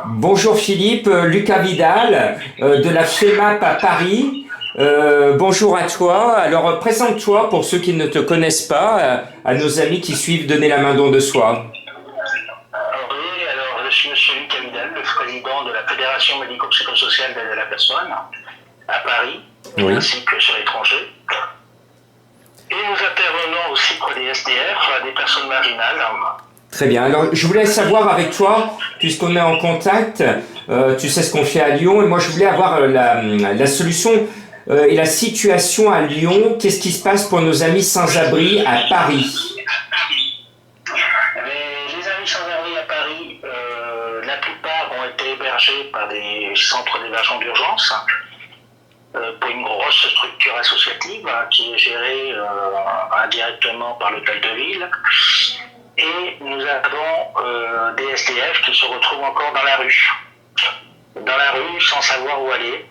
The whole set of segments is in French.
Bonjour Philippe, Lucas Vidal de la FEMAP à Paris. Bonjour à toi. Alors présente-toi pour ceux qui ne te connaissent pas, à nos amis qui suivent Donner la main don de soi. Oui, alors je suis monsieur Lucas Vidal, le président de la Fédération médico-psychosociale d'aide à la personne à Paris, Oui. ainsi que sur l'étranger. Et nous intervenons aussi pour des SDF, des personnes marginales. Très bien. Alors je voulais savoir avec toi, puisqu'on est en contact, tu sais ce qu'on fait à Lyon, et moi je voulais avoir la solution et la situation à Lyon. Qu'est-ce qui se passe pour nos amis sans-abri à Paris? Les amis sans-abri à Paris, la plupart ont été hébergés par des centres d'hébergement d'urgence pour une grosse structure associative qui est gérée indirectement par l'hôtel de ville. Et nous avons des SDF qui se retrouvent encore dans la rue sans savoir où aller.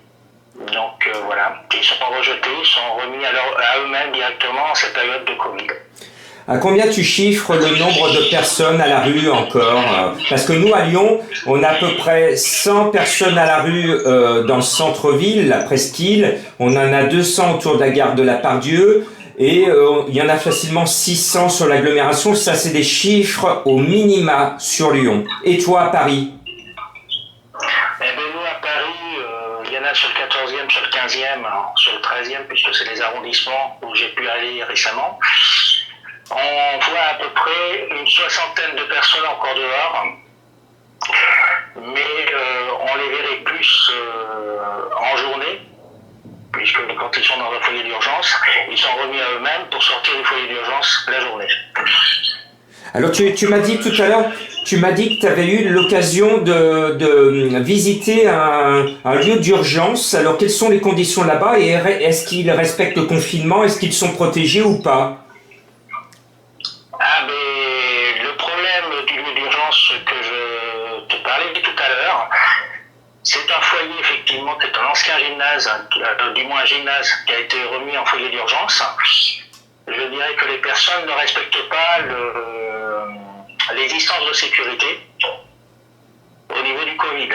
Donc voilà, ils sont rejetés, ils sont remis à eux-mêmes directement en cette période de Covid. À combien tu chiffres le nombre de personnes à la rue encore? Parce que nous, à Lyon, on a à peu près 100 personnes à la rue dans le centre-ville, la presqu'île. On en a 200 autour de la gare de la Part-Dieu. Et il y en a facilement 600 sur l'agglomération. Ça, c'est des chiffres au minima sur Lyon. Et toi, à Paris? Eh bien, nous, à Paris, il y en a sur le 14e, sur le 15e, sur le 13e, puisque c'est les arrondissements où j'ai pu aller récemment. On voit à peu près une soixantaine de personnes encore dehors, mais on les verrait plus en journée, puisque quand ils sont dans un foyer d'urgence, ils sont remis à eux-mêmes pour sortir du foyer d'urgence la journée. Alors tu m'as dit tout à l'heure, tu m'as dit que tu avais eu l'occasion de visiter un lieu d'urgence. Alors quelles sont les conditions là-bas et est-ce qu'ils respectent le confinement? Est-ce qu'ils sont protégés ou pas? Ah, mais le problème du lieu d'urgence que je te parlais tout à l'heure, c'est un foyer effectivement qui est un ancien gymnase, du moins un gymnase qui a été remis en foyer d'urgence. Je dirais que les personnes ne respectent pas les distances de sécurité au niveau du Covid.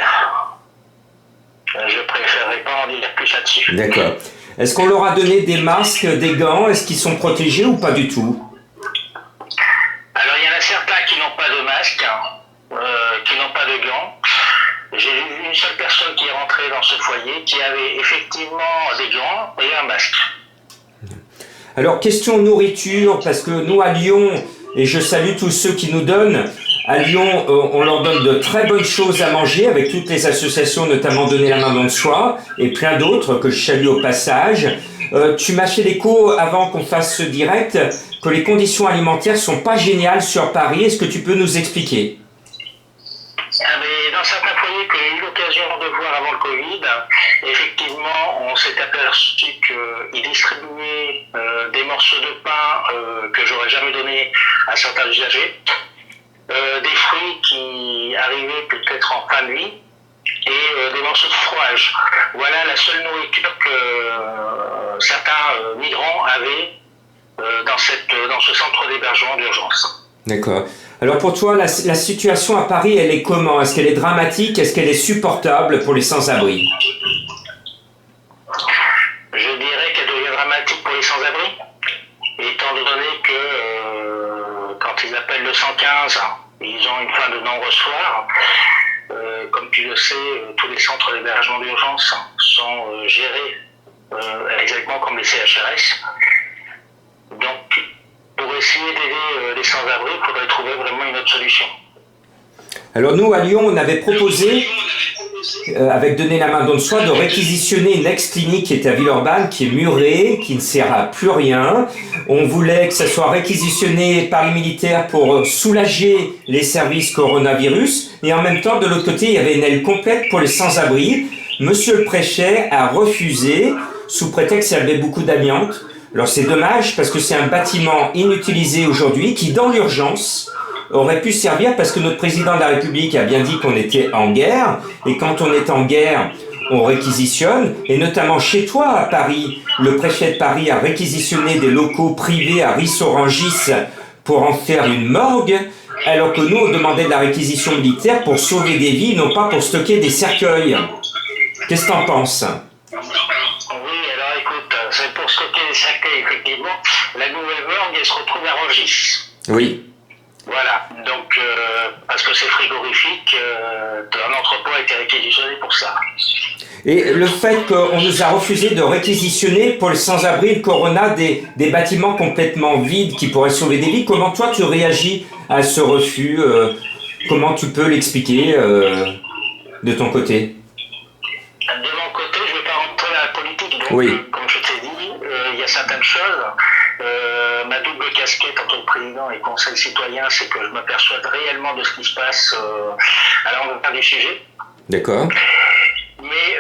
Je préférerais pas en dire plus là-dessus. D'accord. Est-ce qu'on leur a donné des masques, des gants? Est-ce qu'ils sont protégés ou pas du tout? Alors il y en a certains qui n'ont pas de masque, qui n'ont pas de gants. J'ai vu une seule personne qui est rentrée dans ce foyer qui avait effectivement des gants et un masque. Alors, question nourriture, parce que nous à Lyon, et je salue tous ceux qui nous donnent, à Lyon, on leur donne de très bonnes choses à manger avec toutes les associations, notamment Donner la main don de soi, et plein d'autres que je salue au passage. Tu m'as fait l'écho avant qu'on fasse ce direct, que les conditions alimentaires sont pas géniales sur Paris. Est-ce que tu peux nous expliquer? Mais dans certains foyers que j'ai eu l'occasion de voir avant le Covid, effectivement, on s'est aperçu qu'ils distribuaient des morceaux de pain que j'aurais jamais donné à certains usagers, des fruits qui arrivaient peut-être en fin de vie, et des morceaux de fromage. Voilà la seule nourriture que certains migrants avaient dans ce centre d'hébergement d'urgence. D'accord. Alors pour toi, la situation à Paris, elle est comment? Est-ce qu'elle est dramatique? Est-ce qu'elle est supportable pour les sans-abri? Je dirais qu'elle devient dramatique pour les sans-abri, étant donné que quand ils appellent le 115, ils ont une fin de non-recevoir. Comme tu le sais, tous les centres d'hébergement d'urgence sont gérés exactement comme les CHRS. Donc, pour essayer d'aider les sans-abri, il faudrait trouver vraiment une autre solution. Alors nous, à Lyon, on avait proposé, avec Donner la main don de soi, de réquisitionner une ex-clinique qui est à Villeurbanne, qui est murée, qui ne sert à plus rien. On voulait que ça soit réquisitionné par les militaires pour soulager les services coronavirus. Et en même temps, de l'autre côté, il y avait une aile complète pour les sans-abri. Monsieur le préfet a refusé, sous prétexte qu'il y avait beaucoup d'amiante. Alors c'est dommage parce que c'est un bâtiment inutilisé aujourd'hui qui, dans l'urgence, aurait pu servir parce que notre président de la République a bien dit qu'on était en guerre. Et quand on est en guerre, on réquisitionne. Et notamment chez toi à Paris, le préfet de Paris a réquisitionné des locaux privés à Ris-Orangis pour en faire une morgue. alors que nous, on demandait de la réquisition militaire pour sauver des vies, non pas pour stocker des cercueils. Qu'est-ce que tu en penses? Oui, alors écoute, c'est pour stocker les cercueils, effectivement. La Nouvelle-Orgue, elle se retrouve à Rungis. Oui. Voilà, donc parce que c'est frigorifique, un entrepôt a été réquisitionné pour ça. Et le fait qu'on nous a refusé de réquisitionner pour le sans-abri, le Corona, des bâtiments complètement vides qui pourraient sauver des vies, comment toi tu réagis à ce refus? Comment tu peux l'expliquer de ton côté? De mon côté, je ne vais pas rentrer dans la politique, donc oui. Comme je t'ai dit, il y a certaines choses. Ma double casquette en tant que président et conseil citoyen, c'est que je m'aperçois réellement de ce qui se passe à l'envers du sujet. D'accord. Mais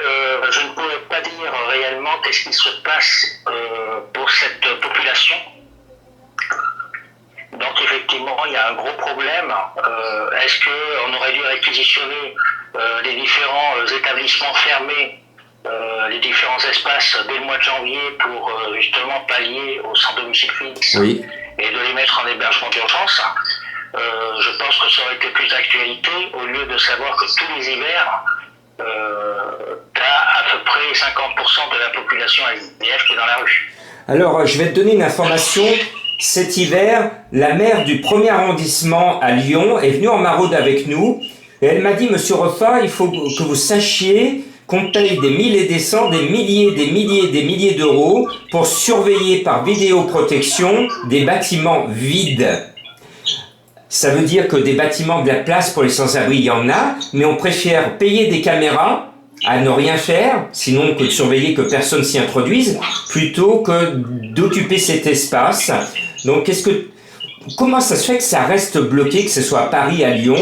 je ne pourrais pas dire réellement qu'est-ce qui se passe pour cette population. Donc effectivement, il y a un gros problème. Est-ce qu'on aurait dû réquisitionner les différents établissements fermés, les différents espaces dès le mois de janvier pour justement pallier au sans domicile fixe oui. et de les mettre en hébergement d'urgence? Je pense que ça aurait été plus d'actualité au lieu de savoir que tous les hivers, t'as à peu près 50% de la population SDF qui est dans la rue. Alors, je vais te donner une information. Cet hiver, la maire du 1er arrondissement à Lyon est venue en maraude avec nous et elle m'a dit, Monsieur Reffat, il faut que vous sachiez qu'on paye des mille et des cents, des milliers d'euros pour surveiller par vidéoprotection des bâtiments vides. Ça veut dire que des bâtiments de la place pour les sans-abri, il y en a, mais on préfère payer des caméras à ne rien faire, sinon que de surveiller que personne s'y introduise, plutôt que d'occuper cet espace. Donc, comment ça se fait que ça reste bloqué, que ce soit à Paris, à Lyon,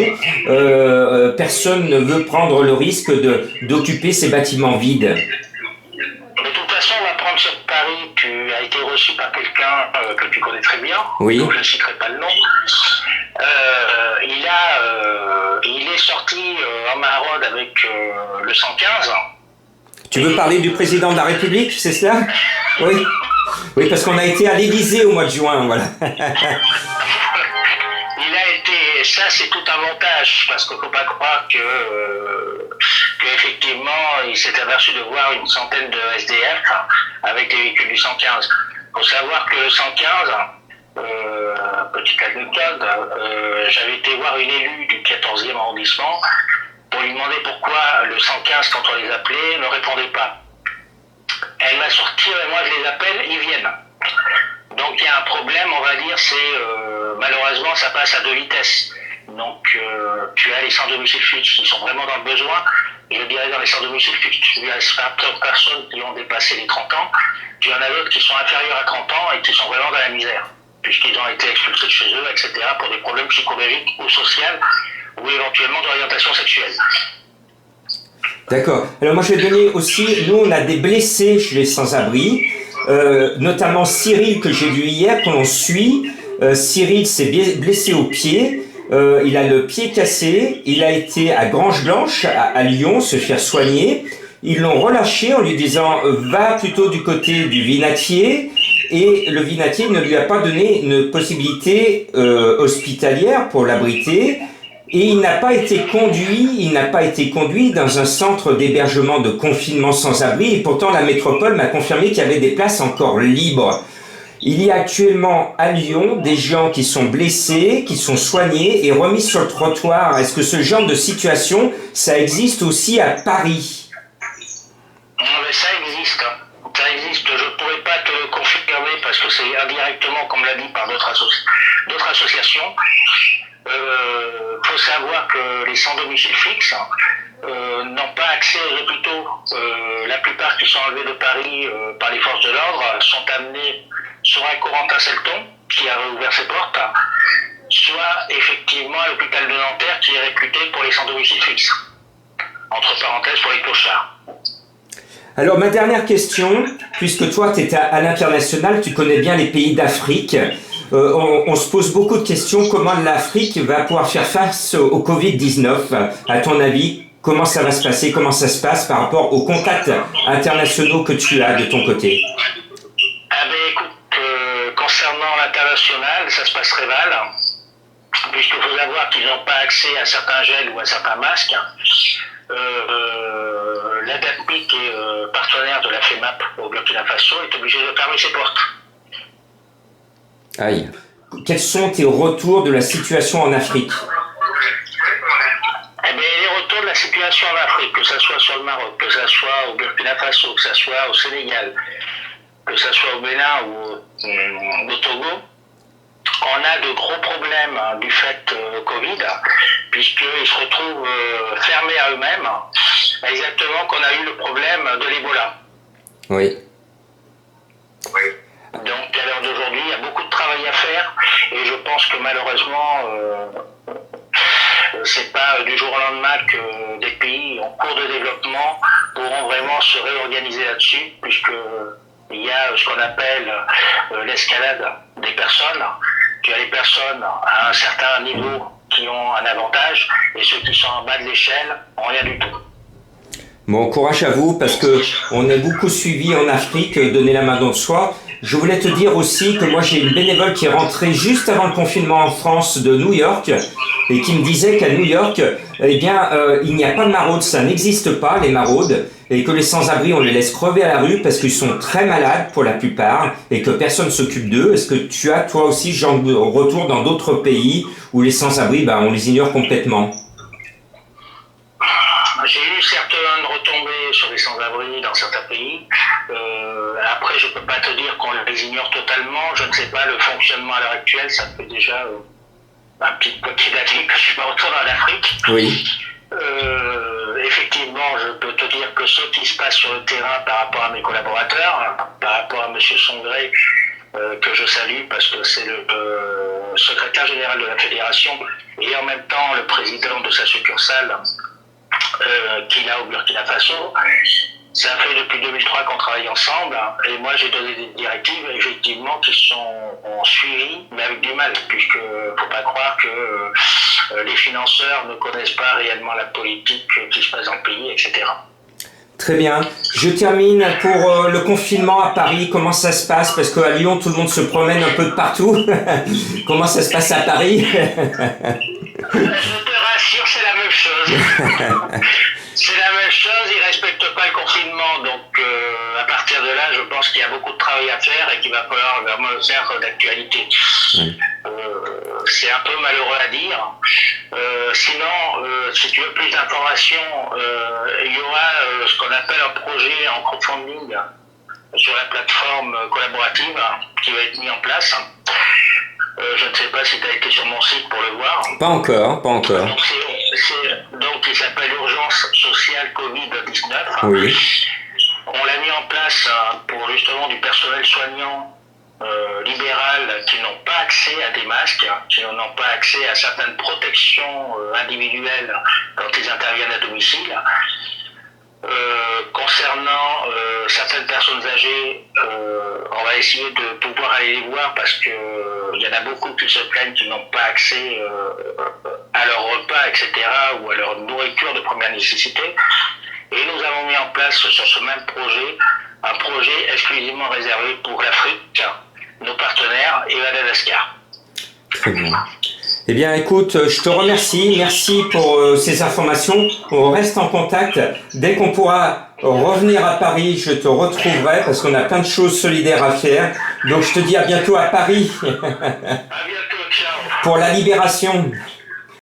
personne ne veut prendre le risque d'occuper ces bâtiments vides? De toute façon, on va prendre sur Paris, tu as été reçu par quelqu'un que tu connais très bien, oui. Donc je ne citerai pas le nom. Il est sorti en maraude avec le 115. Tu veux parler du président de la République, c'est cela? Oui. Oui, parce qu'on a été à l'Élysée au mois de juin, voilà. Ça c'est tout un montage, parce qu'il ne faut pas croire qu'effectivement il s'est aperçu de voir une centaine de SDF avec les véhicules du 115. Il faut savoir que le 115, petite anecdote, j'avais été voir une élue du 14e arrondissement pour lui demander pourquoi le 115, quand on les appelait, ne répondait pas. Elle m'a sorti, moi je les appelle, ils viennent. Donc il y a un problème, on va dire, c'est malheureusement ça passe à 2 vitesses. Donc tu as les sans domicile fixe qui sont vraiment dans le besoin. Je dirais dans les sans domicile fixe, tu as certaines personnes qui ont dépassé les 30 ans, tu en as d'autres qui sont inférieurs à 30 ans et qui sont vraiment dans la misère, puisqu'ils ont été expulsés de chez eux, etc., pour des problèmes psychologiques ou sociaux, ou éventuellement d'orientation sexuelle. D'accord. Alors moi je vais donner aussi, nous on a des blessés chez les sans-abri, notamment Cyril que j'ai vu hier, que l'on suit. Cyril s'est blessé au pied, il a le pied cassé, il a été à Grange-Blanche, à Lyon, se faire soigner. Ils l'ont relâché en lui disant va plutôt du côté du Vinatier, et le Vinatier ne lui a pas donné une possibilité hospitalière pour l'abriter. Et il n'a pas été conduit dans un centre d'hébergement de confinement sans abri, et pourtant la métropole m'a confirmé qu'il y avait des places encore libres. Il y a actuellement à Lyon des gens qui sont blessés, qui sont soignés et remis sur le trottoir. Est-ce que ce genre de situation, ça existe aussi à Paris? Non, mais ça existe. Ça existe. Je ne pourrais pas te le confirmer parce que c'est indirectement, comme l'a dit par d'autres associations. Faut savoir que les sans domicile fixe n'ont pas accès aux hôpitaux. La plupart qui sont enlevés de Paris par les forces de l'ordre sont amenés soit à Corentin-Selton, qui a rouvert ses portes, soit effectivement à l'hôpital de Nanterre, qui est réputé pour les sans domicile fixe. Entre parenthèses, pour les clochards. Alors ma dernière question, puisque toi tu étais à l'international, tu connais bien les pays d'Afrique. On se pose beaucoup de questions. Comment l'Afrique va pouvoir faire face au Covid-19? À ton avis, comment ça va se passer? Comment ça se passe par rapport aux contacts internationaux que tu as de ton côté? Ah ben écoute, concernant l'international, ça se passe très mal, puisqu'il faut savoir qu'ils n'ont pas accès à certains gels ou à certains masques. L'ADAPMI, qui est partenaire de la FEMAP au Burkina Faso, est obligé de fermer ses portes. Aïe. Quels sont tes retours de la situation en Afrique? Eh bien, les retours de la situation en Afrique, que ce soit sur le Maroc, que ce soit au Burkina Faso, que ce soit au Sénégal, que ce soit au Bénin ou au Togo, on a de gros problèmes du fait Covid, puisqu'ils se retrouvent fermés à eux-mêmes, exactement qu'on a eu le problème de l'Ebola. Oui. Donc à l'heure d'aujourd'hui, il y a beaucoup de travail à faire, et je pense que malheureusement, c'est pas du jour au lendemain que des pays en cours de développement pourront vraiment se réorganiser là-dessus, puisque il y a ce qu'on appelle l'escalade des personnes. Tu as les personnes à un certain niveau qui ont un avantage, et ceux qui sont en bas de l'échelle ont rien du tout. Bon, courage à vous, parce que on est beaucoup suivi en Afrique, donner la main dans le soi. Je voulais te dire aussi que moi j'ai une bénévole qui est rentrée juste avant le confinement en France de New York et qui me disait qu'à New York, eh bien, il n'y a pas de maraude, ça n'existe pas les maraudes, et que les sans-abri on les laisse crever à la rue parce qu'ils sont très malades pour la plupart et que personne ne s'occupe d'eux. Est-ce que tu as toi aussi ce genre de retour dans d'autres pays où les sans-abri, on les ignore complètement? J'ai eu certaines retombées sur les sans-abri dans certains pays. Après, je ne peux pas te dire qu'on les ignore totalement. Je ne sais pas le fonctionnement à l'heure actuelle. Ça fait déjà un petit paquet d'années que je suis pas retourné en Afrique. Oui. Effectivement, je peux te dire que ce qui se passe sur le terrain par rapport à mes collaborateurs, par rapport à M. Songré, que je salue parce que c'est le secrétaire général de la fédération et en même temps le président de sa succursale qu'il a au Burkina Faso. Ça fait depuis 2003 qu'on travaille ensemble et moi j'ai donné des directives effectivement qui sont suivies mais avec du mal, puisque faut pas croire que les financeurs ne connaissent pas réellement la politique qui se passe dans le pays, etc. Très bien. Je termine pour le confinement à Paris. Comment ça se passe? Parce qu'à Lyon, tout le monde se promène un peu de partout. Comment ça se passe à Paris? Je te rassure, c'est la même chose. C'est la même chose, ils ne respectent pas le confinement. Donc à partir de là, je pense qu'il y a beaucoup de travail à faire et qu'il va falloir vraiment le faire d'actualité. C'est un peu malheureux à dire. Sinon, si tu veux plus d'informations, il y aura ce qu'on appelle un projet en crowdfunding sur la plateforme collaborative qui va être mis en place. Je ne sais pas si tu as été sur mon site pour le voir. Pas encore, pas encore. Donc il s'appelle Urgence sociale Covid-19. Oui. On l'a mis en place pour justement du personnel soignant libéral qui n'ont pas accès à des masques, qui n'ont pas accès à certaines protections individuelles quand ils interviennent à domicile. Concernant certaines personnes âgées, on va essayer de pouvoir aller les voir parce que il y en a beaucoup qui se plaignent qu'ils n'ont pas accès à leur repas, etc., ou à leur nourriture de première nécessité. Et nous avons mis en place sur ce même projet un projet exclusivement réservé pour l'Afrique, nos partenaires et Madagascar. Très bien. Eh bien, écoute, je te remercie. Merci pour ces informations. On reste en contact. Dès qu'on pourra revenir à Paris, je te retrouverai parce qu'on a plein de choses solidaires à faire. Donc, je te dis à bientôt à Paris. À bientôt, ciao. Pour la libération.